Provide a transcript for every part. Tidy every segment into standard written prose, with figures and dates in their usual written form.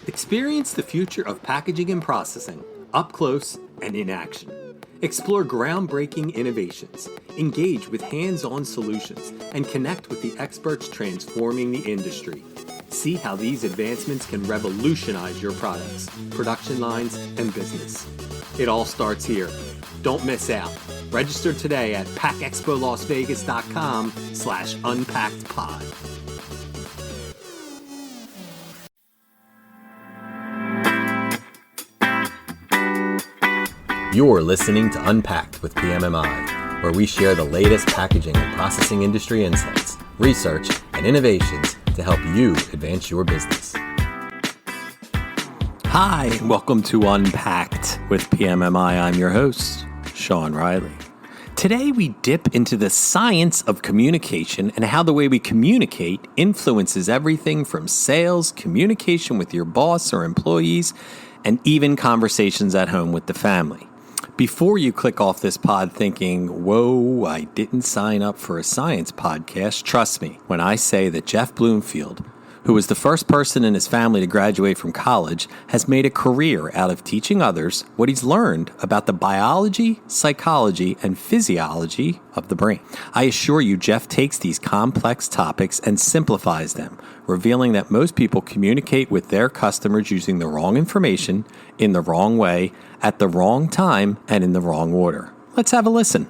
Experience the future of packaging and processing up close and in action. Explore groundbreaking innovations, engage with hands-on solutions, and connect with the experts transforming the industry. See how these advancements can revolutionize your products, production lines, and business. It all starts here. Don't miss out. Register today at packexpolasvegas.com/unpackedpod. You're listening to Unpacked with PMMI, where we share the latest packaging and processing industry insights, research, and innovations to help you advance your business. Hi, and welcome to Unpacked with PMMI. I'm your host, Sean Riley. Today, we dip into the science of communication and how the way we communicate influences everything from sales, communication with your boss or employees, and even conversations at home with the family. Before you click off this pod thinking, whoa, I didn't sign up for a science podcast, trust me when I say that Jeff Bloomfield, who was the first person in his family to graduate from college, has made a career out of teaching others what he's learned about the biology, psychology, and physiology of the brain. I assure you, Jeff takes these complex topics and simplifies them, revealing that most people communicate with their customers using the wrong information, in the wrong way, at the wrong time, and in the wrong order. Let's have a listen.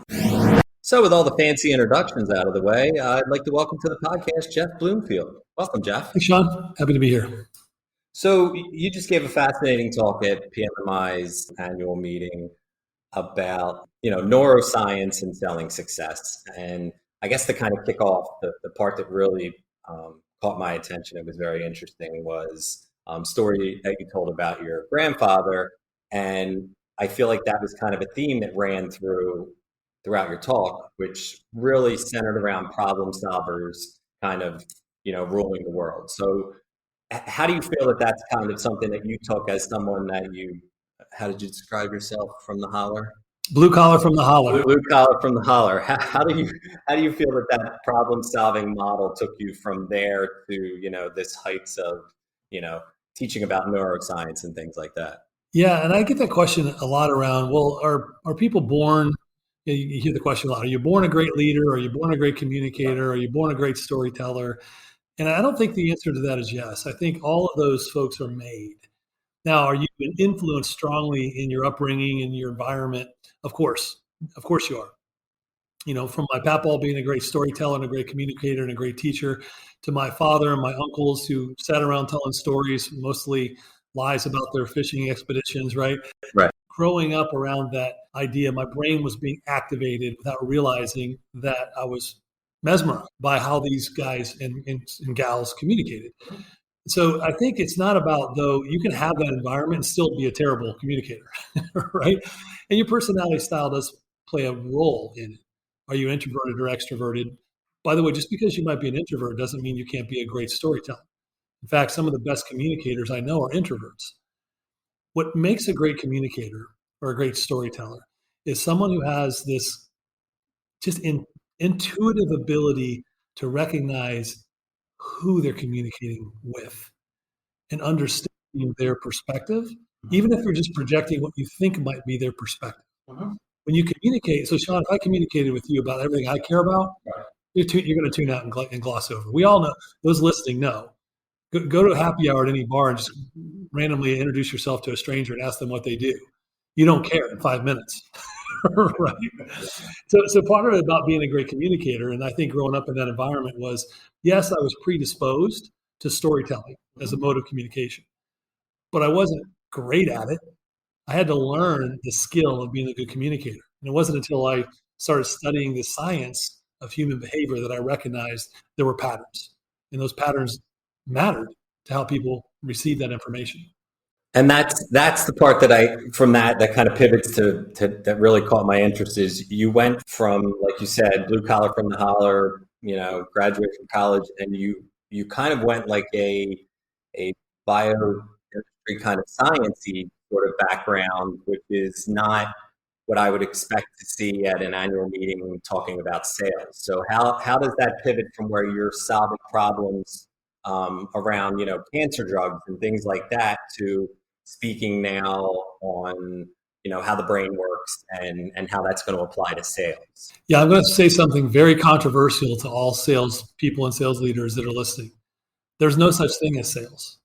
So with all the fancy introductions out of the way, I'd like to welcome to the podcast, Jeff Bloomfield. Welcome, Jeff. Hey, Sean. Happy to be here. So you just gave a fascinating talk at PMMI's annual meeting about, neuroscience and selling success. And I guess to kind of kick off, the part that really caught my attention, it was very interesting, was story that you told about your grandfather. And I feel like that was kind of a theme that ran throughout your talk, which really centered around problem solvers kind of, ruling the world. So how do you feel that that's kind of something that you took as someone that how did you describe yourself from the holler? Blue collar from the holler. Blue collar from the holler. How do you feel that problem solving model took you from there to, this heights of, teaching about neuroscience and things like that? Yeah, and I get that question a lot around, well, are people born, you hear the question a lot, are you born a great leader? Are you born a great communicator? Are you born a great storyteller? And I don't think the answer to that is yes. I think all of those folks are made. Now, are you influenced strongly in your upbringing and your environment? Of course you are. From my papaw being a great storyteller and a great communicator and a great teacher, to my father and my uncles who sat around telling stories, mostly lies about their fishing expeditions, right? Right. Growing up around that idea, my brain was being activated without realizing that I was mesmerized by how these guys and gals communicated. So I think it's not about, though, you can have that environment and still be a terrible communicator, right? And your personality style does play a role in it. Are you introverted or extroverted? By the way, just because you might be an introvert doesn't mean you can't be a great storyteller. In fact, some of the best communicators I know are introverts. What makes a great communicator or a great storyteller is someone who has this just intuitive ability to recognize who they're communicating with and understanding their perspective, even if you're just projecting what you think might be their perspective. When you communicate, so Sean, if I communicated with you about everything I care about, you're going to tune out and gloss over. We all know, those listening know. Go to a happy hour at any bar and just randomly introduce yourself to a stranger and ask them what they do. You don't care in 5 minutes. Right. So part of it about being a great communicator, and I think growing up in that environment was, yes, I was predisposed to storytelling as a mode of communication, but I wasn't great at it. I had to learn the skill of being a good communicator. And it wasn't until I started studying the science of human behavior that I recognized there were patterns, and those patterns mattered to how people receive that information. And that's the part that kind of pivots to that really caught my interest is you went from, like you said, blue collar from the holler, graduate from college, and you kind of went like a biochemistry kind of sciencey sort of background, which is not what I would expect to see at an annual meeting talking about sales. So how does that pivot from where you're solving problems around, cancer drugs and things like that, to speaking now on, how the brain works and how that's going to apply to sales. Yeah, I'm going to say something very controversial to all sales people and sales leaders that are listening. There's no such thing as sales.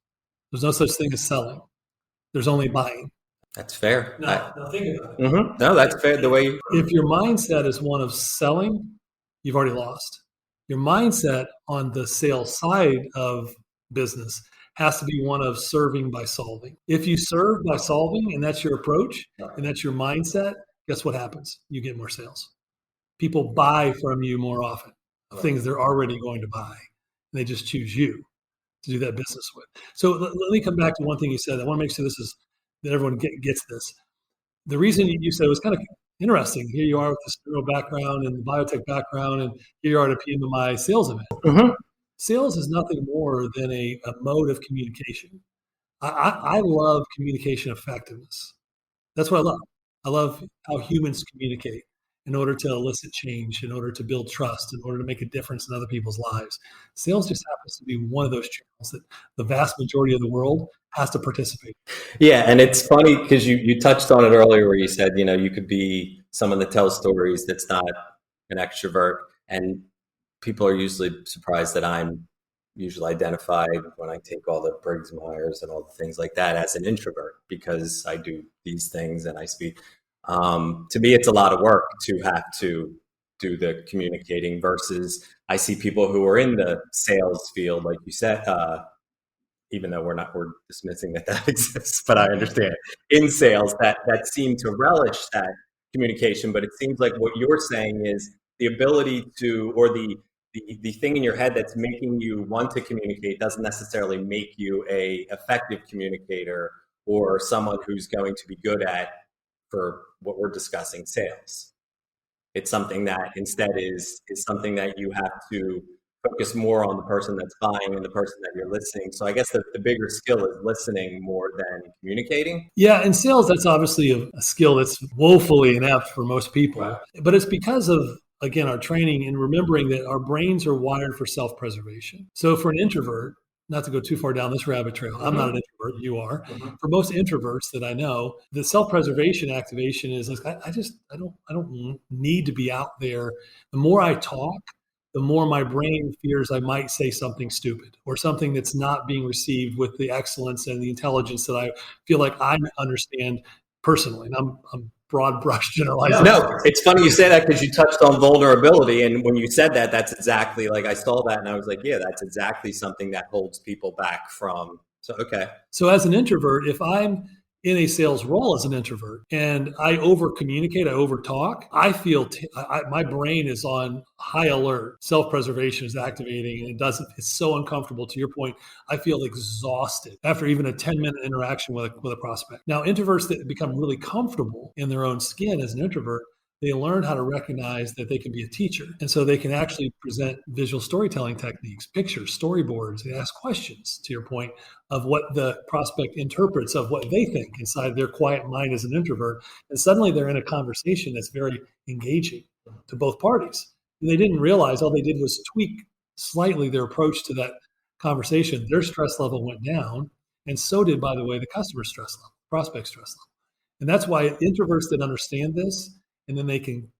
There's no such thing as selling. There's only buying. That's fair. Now think about it. Mm-hmm. No, that's fair. The way if your mindset is one of selling, you've already lost. Your mindset on the sales side of business has to be one of serving by solving. If you serve by solving and that's your approach and that's your mindset, guess what happens? You get more sales. People buy from you more often, things they're already going to buy. And they just choose you to do that business with. So let me come back to one thing you said. I want to make sure that everyone gets this. The reason you said it was kind of interesting. Here you are with this neuro background and the biotech background, and here you are at a PMMI sales event. Mm-hmm. Sales is nothing more than a mode of communication. I love communication effectiveness. That's what I love. I love how humans communicate in order to elicit change, in order to build trust, in order to make a difference in other people's lives. Sales just happens to be one of those channels that the vast majority of the world has to participate. Yeah, and it's funny because you touched on it earlier where you said, you could be someone that tells stories that's not an extrovert, and people are usually surprised that I'm usually identified when I take all the Briggs-Myers and all the things like that as an introvert, because I do these things and I speak. To me, it's a lot of work to have to do the communicating versus I see people who are in the sales field, like you said, even though we're dismissing that exists, but I understand in sales that seem to relish that communication. But it seems like what you're saying is the ability to, or the thing in your head that's making you want to communicate doesn't necessarily make you a effective communicator or someone who's going to be good at, for what we're discussing, sales. It's something that instead is something that you have to focus more on the person that's buying and the person that you're listening. So I guess the bigger skill is listening more than communicating. Yeah, in sales, that's obviously a skill that's woefully inept for most people. Right. But it's because of, again, our training and remembering that our brains are wired for self-preservation. So for an introvert, not to go too far down this rabbit trail, I'm not an introvert, you are. For most introverts that I know, the self-preservation activation is like, I don't need to be out there. The more I talk, the more my brain fears I might say something stupid or something that's not being received with the excellence and the intelligence that I feel like I understand personally. And I'm broad brush generalizing. No, it's funny you say that because you touched on vulnerability. And when you said that, that's exactly, like, I saw that and I was like, yeah, that's exactly something that holds people back from. So, okay. So as an introvert, if I'm in a sales role as an introvert and I over communicate, I over talk, I feel my brain is on high alert. Self-preservation is activating and it's so uncomfortable. To your point, I feel exhausted after even a 10-minute interaction with a prospect. Now, introverts that become really comfortable in their own skin as an introvert, they learn how to recognize that they can be a teacher. And so they can actually present visual storytelling techniques, pictures, storyboards, and ask questions, to your point, of what the prospect interprets of what they think inside their quiet mind as an introvert. And suddenly they're in a conversation that's very engaging to both parties. And they didn't realize all they did was tweak slightly their approach to that conversation. Their stress level went down. And so did, by the way, the customer stress level, prospect stress level. And that's why introverts that understand this, and then they can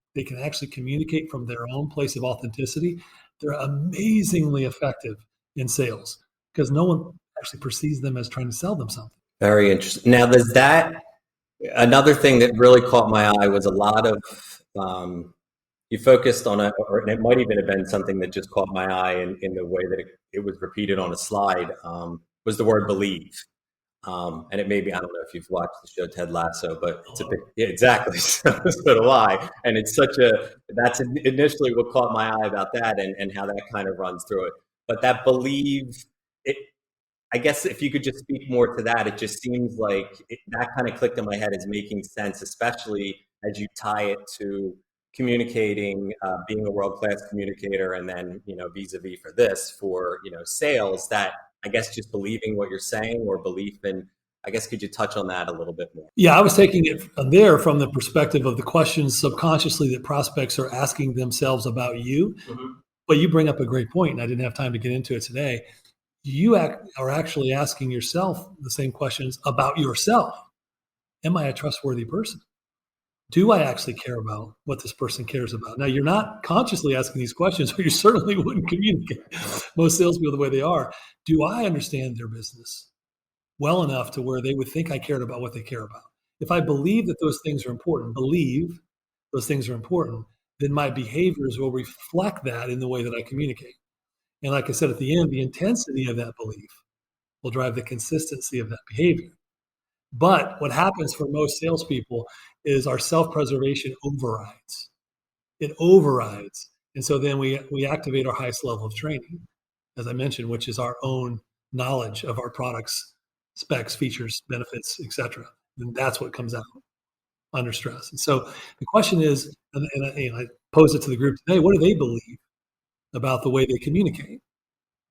actually communicate from their own place of authenticity, they're amazingly effective in sales because no one actually perceives them as trying to sell them something. Very interesting. Now, another thing that really caught my eye was a lot of, you focused on and it might even have been something that just caught my eye in the way that it was repeated on a slide, was the word believe. And it may be, I don't know if you've watched the show Ted Lasso, but it's a big, yeah, exactly. So do I. And it's that's initially what caught my eye about that and how that kind of runs through it. But that believe, I guess if you could just speak more to that, it just seems like that kind of clicked in my head as making sense, especially as you tie it to communicating, being a world-class communicator, and then, vis-a-vis for sales, that I guess just believing what you're saying or belief in, I guess, could you touch on that a little bit more? Yeah, I was taking it there from the perspective of the questions subconsciously that prospects are asking themselves about you. Mm-hmm. But you bring up a great point, and I didn't have time to get into it today. are actually asking yourself the same questions about yourself. Am I a trustworthy person? Do I actually care about what this person cares about? Now, you're not consciously asking these questions, or you certainly wouldn't communicate. Most salespeople the way they are. Do I understand their business well enough to where they would think I cared about what they care about? If I believe that those things are important, then my behaviors will reflect that in the way that I communicate. And like I said at the end, the intensity of that belief will drive the consistency of that behavior. But what happens for most salespeople is our self-preservation overrides. It overrides. And so then we activate our highest level of training, as I mentioned, which is our own knowledge of our products, specs, features, benefits, etc. And that's what comes out under stress. And so the question is, and I pose it to the group today, what do they believe about the way they communicate?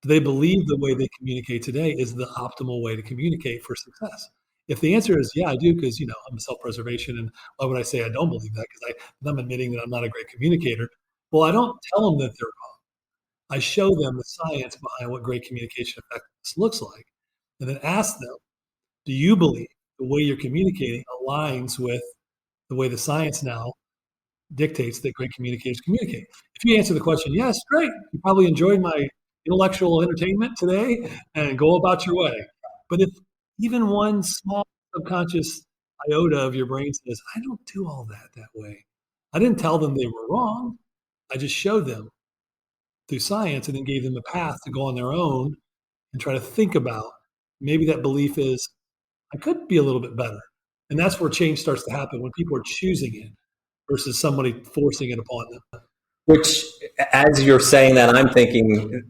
Do they believe the way they communicate today is the optimal way to communicate for success? If the answer is, yeah, I do, because, I'm a self-preservation, and why would I say I don't believe that? Because I'm admitting that I'm not a great communicator. Well, I don't tell them that they're wrong. I show them the science behind what great communication effectiveness looks like, and then ask them, do you believe the way you're communicating aligns with the way the science now dictates that great communicators communicate? If you answer the question, yes, great, you probably enjoyed my intellectual entertainment today, and go about your way. But if even one small subconscious iota of your brain says, I don't do all that way, I didn't tell them they were wrong. I just showed them through science and then gave them a path to go on their own and try to think about, maybe that belief is, I could be a little bit better. And that's where change starts to happen, when people are choosing it versus somebody forcing it upon them. Which, as you're saying that, I'm thinking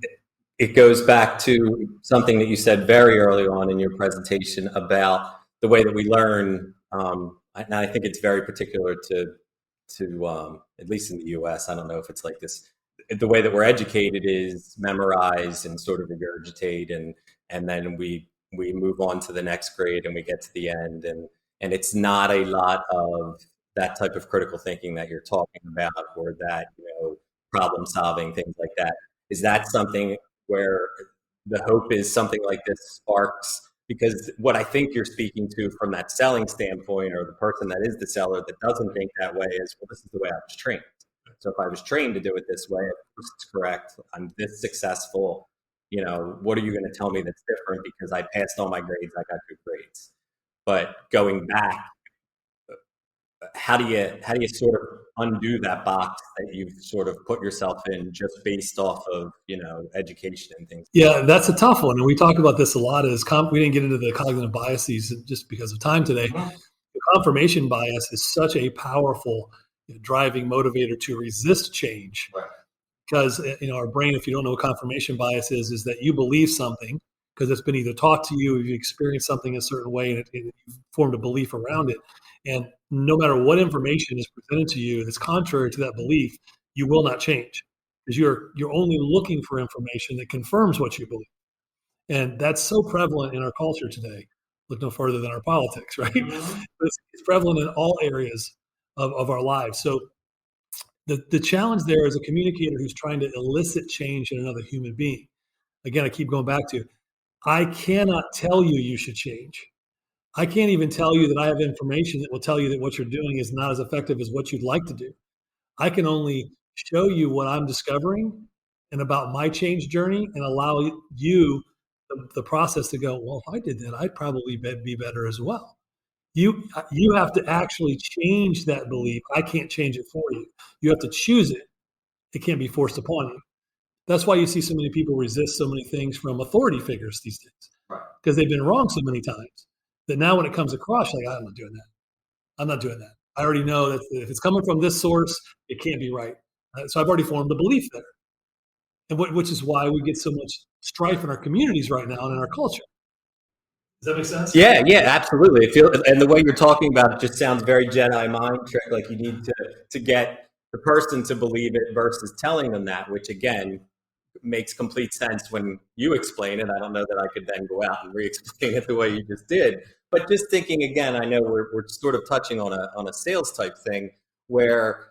it goes back to something that you said very early on in your presentation about the way that we learn. And I think it's very particular to at least in the U.S. I don't know if it's like this. The way that we're educated is memorize and sort of regurgitate, and then we move on to the next grade and we get to the end, and it's not a lot of that type of critical thinking that you're talking about, or that, problem solving, things like that. Is that something where the hope is something like this sparks? Because what I think you're speaking to from that selling standpoint, or the person that is the seller that doesn't think that way, is, well, this is the way I was trained. So if I was trained to do it this way, of course it's correct. I'm this successful. What are you going to tell me that's different because I passed all my grades, I got good grades? But going back, how do you sort of undo that box that you've sort of put yourself in just based off of, education and things? Yeah, that's a tough one. And we talk about this a lot. We didn't get into the cognitive biases just because of time today. The confirmation bias is such a powerful driving motivator to resist change. Right. Because our brain, if you don't know what confirmation bias is that you believe something because it's been either taught to you, or you've experienced something a certain way, and you've formed a belief around it. And no matter what information is presented to you that's contrary to that belief, you will not change, because you're only looking for information that confirms what you believe. And that's so prevalent in our culture today. Look no further than our politics, right? Mm-hmm. It's prevalent in all areas of our lives. So the challenge there is a communicator who's trying to elicit change in another human being. Again, I keep going back to, I cannot tell you should change. I can't even tell you that I have information that will tell you that what you're doing is not as effective as what you'd like to do. I can only show you what I'm discovering and about my change journey, and allow you the process to go, well, if I did that, I'd probably be better as well. You have to actually change that belief. I can't change it for you. You have to choose it. It can't be forced upon you. That's why you see so many people resist so many things from authority figures these days, right? Because they've been wrong so many times that now when it comes across, like, I'm not doing that. I'm not doing that. I already know that if it's coming from this source, it can't be right. So I've already formed a belief there, and which is why we get so much strife in our communities right now and in our culture. Does that make sense? Yeah, absolutely. And the way you're talking about it just sounds very Jedi mind trick. Like you need to get the person to believe it versus telling them that, which again makes complete sense when you explain it. I don't know that I could then go out and re-explain it the way you just did. But just thinking again, I know we're sort of touching on a sales type thing where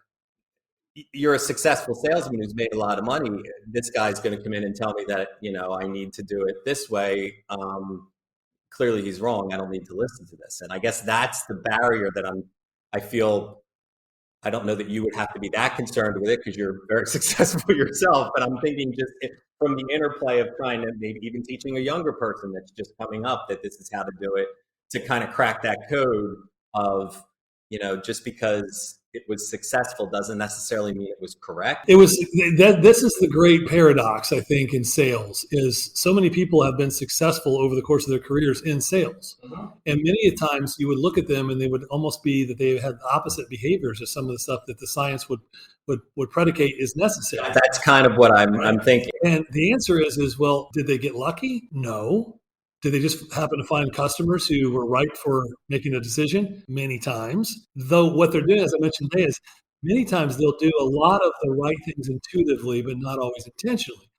you're a successful salesman who's made a lot of money. This guy's going to come in and tell me that, I need to do it this way. Clearly he's wrong. I don't need to listen to this. And I guess that's the barrier that I feel. I don't know that you would have to be that concerned with it because you're very successful yourself, but I'm thinking just from the interplay of trying to maybe even teaching a younger person that's just coming up that this is how to do it, to kind of crack that code of, just because it was successful doesn't necessarily mean it was correct. It was that. This is the great paradox, I think, in sales is so many people have been successful over the course of their careers in sales. Mm-hmm. And many times you would look at them and they would almost be that they had opposite behaviors of some of the stuff that the science would predicate is necessary. That's kind of what I'm thinking. And the answer is, well, did they get lucky? No. Did they just happen to find customers who were right for making a decision? Many times. Though what they're doing, as I mentioned today, is many times they'll do a lot of the right things intuitively, but not always intentionally.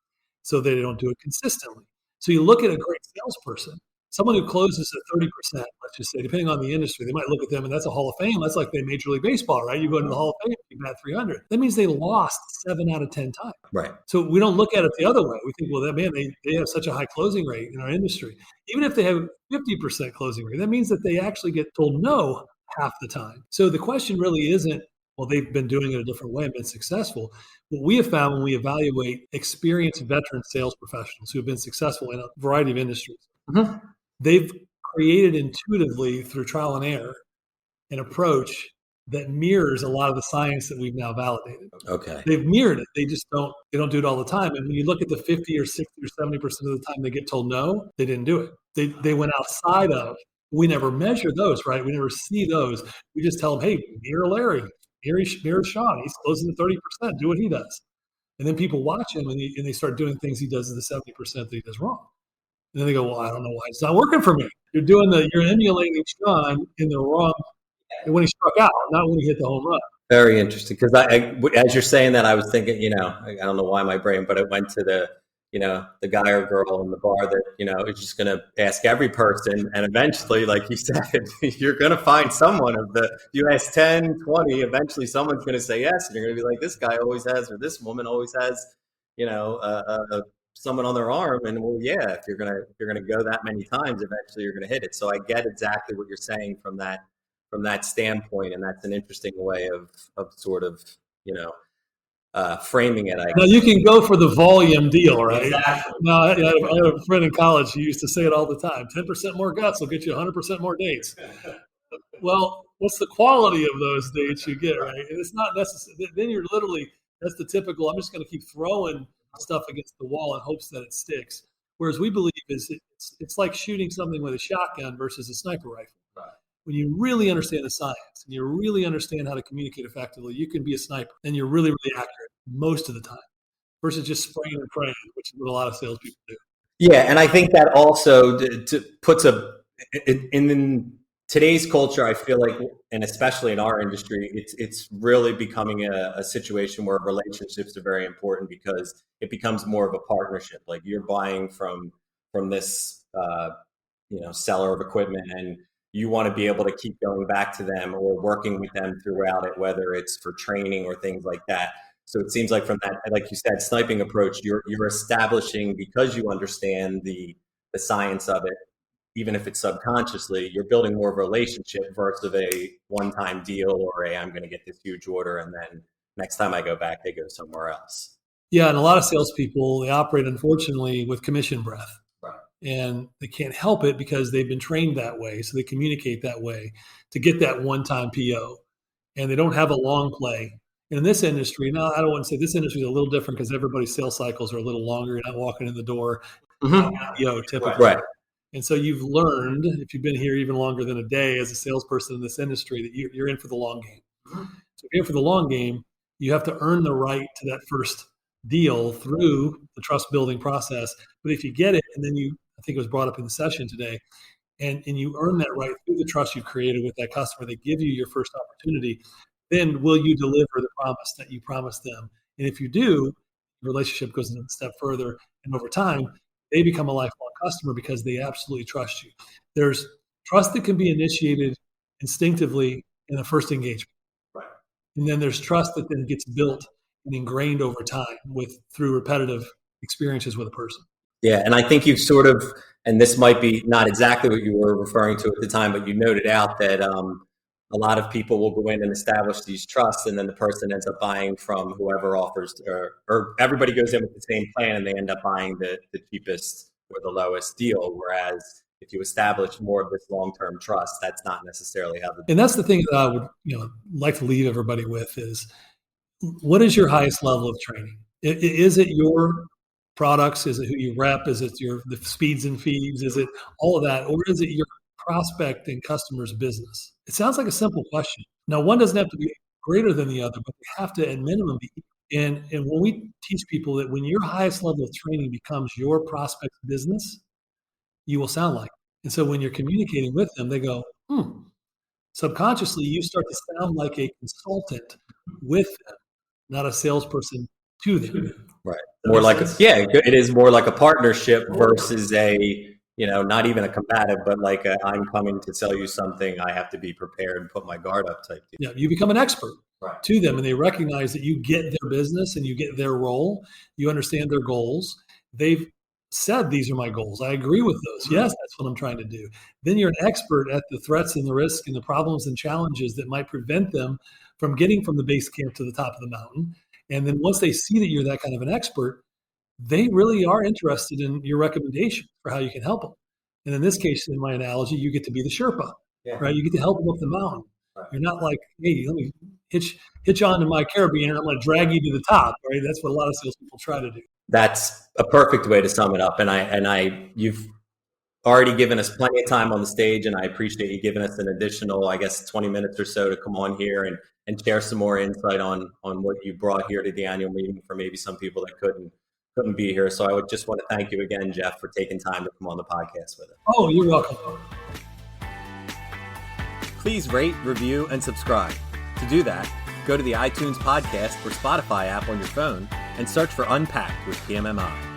So they don't do it consistently. So you look at a great salesperson, someone who closes at 30%, let's just say, depending on the industry, they might look at them and that's a Hall of Fame. That's like they Major League Baseball, right? You go into the Hall of Fame, you bat 300. That means they lost 7 out of 10 times. Right. So we don't look at it the other way. We think, well, they have such a high closing rate in our industry. Even if they have 50% closing rate, that means that they actually get told no half the time. So the question really isn't, well, they've been doing it a different way and been successful. What we have found when we evaluate experienced veteran sales professionals who have been successful in a variety of industries, mm-hmm. They've created intuitively through trial and error an approach that mirrors a lot of the science that we've now validated. Okay. They've mirrored it. They just don't do it all the time. And when you look at the 50 or 60 or 70% of the time they get told no, they didn't do it. They went outside of, we never measure those, right? We never see those. We just tell them, hey, mirror Larry, mirror Sean. He's closing to 30%. Do what he does. And then people watch him and they start doing things he does in the 70% that he does wrong. And then they go, well, I don't know why it's not working for me. You're emulating Sean in the wrong, when he struck out, not when he hit the home run. Very interesting. Because as you're saying that, I was thinking, I don't know why my brain, but it went to the guy or girl in the bar that, is just going to ask every person. And eventually, like you said, you're going to find someone you ask 10, 20, eventually someone's going to say yes. And you're going to be like, this guy always has, or this woman always has, someone on their arm, and well, yeah, if you're gonna go that many times, eventually you're gonna hit it. So I get exactly what you're saying from that standpoint, and that's an interesting way of sort of framing it. Now you can go for the volume deal, right? Exactly. Now I had a friend in college who used to say it all the time: 10% more guts will get you 100% more dates. Well, what's the quality of those dates you get, right? And it's not necessary. Then you're literally, that's the typical. I'm just going to keep throwing stuff against the wall in hopes that it sticks. Whereas we believe it's like shooting something with a shotgun versus a sniper rifle. Right. When you really understand the science and you really understand how to communicate effectively, you can be a sniper and you're really, really accurate most of the time versus just spraying and praying, which is what a lot of salespeople do. Yeah, and I think that also puts in today's culture, I feel like, and especially in our industry, it's really becoming a situation where relationships are very important because it becomes more of a partnership. Like you're buying from this seller of equipment, and you want to be able to keep going back to them or working with them throughout it, whether it's for training or things like that. So it seems like from that, like you said, sniping approach, you're establishing, because you understand the science of it, even if it's subconsciously, you're building more of a relationship versus a one-time deal or I'm going to get this huge order and then next time I go back, they go somewhere else. Yeah, and a lot of salespeople, they operate, unfortunately, with commission breath. Right. And they can't help it because they've been trained that way. So they communicate that way to get that one-time PO. And they don't have a long play. And in this industry, now I don't want to say this industry is a little different because everybody's sales cycles are a little longer. You're not walking in the door, mm-hmm. Typically. Right. And so you've learned, if you've been here even longer than a day as a salesperson in this industry, that you're in for the long game. Mm-hmm. So if you're in for the long game, you have to earn the right to that first deal through the trust building process. But if you get it, and then I think it was brought up in the session today, and you earn that right through the trust you've created with that customer, they give you your first opportunity, then will you deliver the promise that you promised them? And if you do, the relationship goes a step further. And over time, they become a lifelong customer because they absolutely trust you. There's trust that can be initiated instinctively in the first engagement. Right. And then there's trust that then gets built and ingrained over time through repetitive experiences with a person. Yeah, and I think you've sort of, and this might be not exactly what you were referring to at the time, but you noted out that a lot of people will go in and establish these trusts, and then the person ends up buying from whoever offers, or everybody goes in with the same plan, and they end up buying the cheapest or the lowest deal. Whereas if you establish more of this long-term trust, that's not necessarily how. And that's the thing that I would like to leave everybody with is, what is your highest level of training? Is it your products? Is it who you rep? Is it the speeds and feeds? Is it all of that? Or is it your prospect and customer's business? It sounds like a simple question. Now, one doesn't have to be greater than the other, but they have to at minimum be. And when we teach people that when your highest level of training becomes your prospect's business, you will sound like it. And so when you're communicating with them, they go, subconsciously, you start to sound like a consultant with them, not a salesperson to them. Right. More like it is more like a partnership versus not even a combative, but like I'm coming to sell you something. I have to be prepared and put my guard up type deal. Yeah, you become an expert to them, and they recognize that you get their business and you get their role. You understand their goals. They've said, these are my goals. I agree with those. Yes, that's what I'm trying to do. Then you're an expert at the threats and the risk and the problems and challenges that might prevent them from getting from the base camp to the top of the mountain. And then once they see that you're that kind of an expert, they really are interested in your recommendation for how you can help them. And in this case, in my analogy, you get to be the Sherpa, right? You get to help them up the mountain. Right. You're not like, hey, let me hitch onto my carabiner and I'm going to drag you to the top, right? That's what a lot of salespeople try to do. That's a perfect way to sum it up. And you've already given us plenty of time on the stage, and I appreciate you giving us an additional, 20 minutes or so to come on here and share some more insight on what you brought here to the annual meeting for maybe some people that couldn't be here. So I would just want to thank you again, Jeff, for taking time to come on the podcast with us. Oh, you're welcome. Please rate, review, and subscribe. To do that, go to the iTunes podcast or Spotify app on your phone and search for Unpacked with PMMI.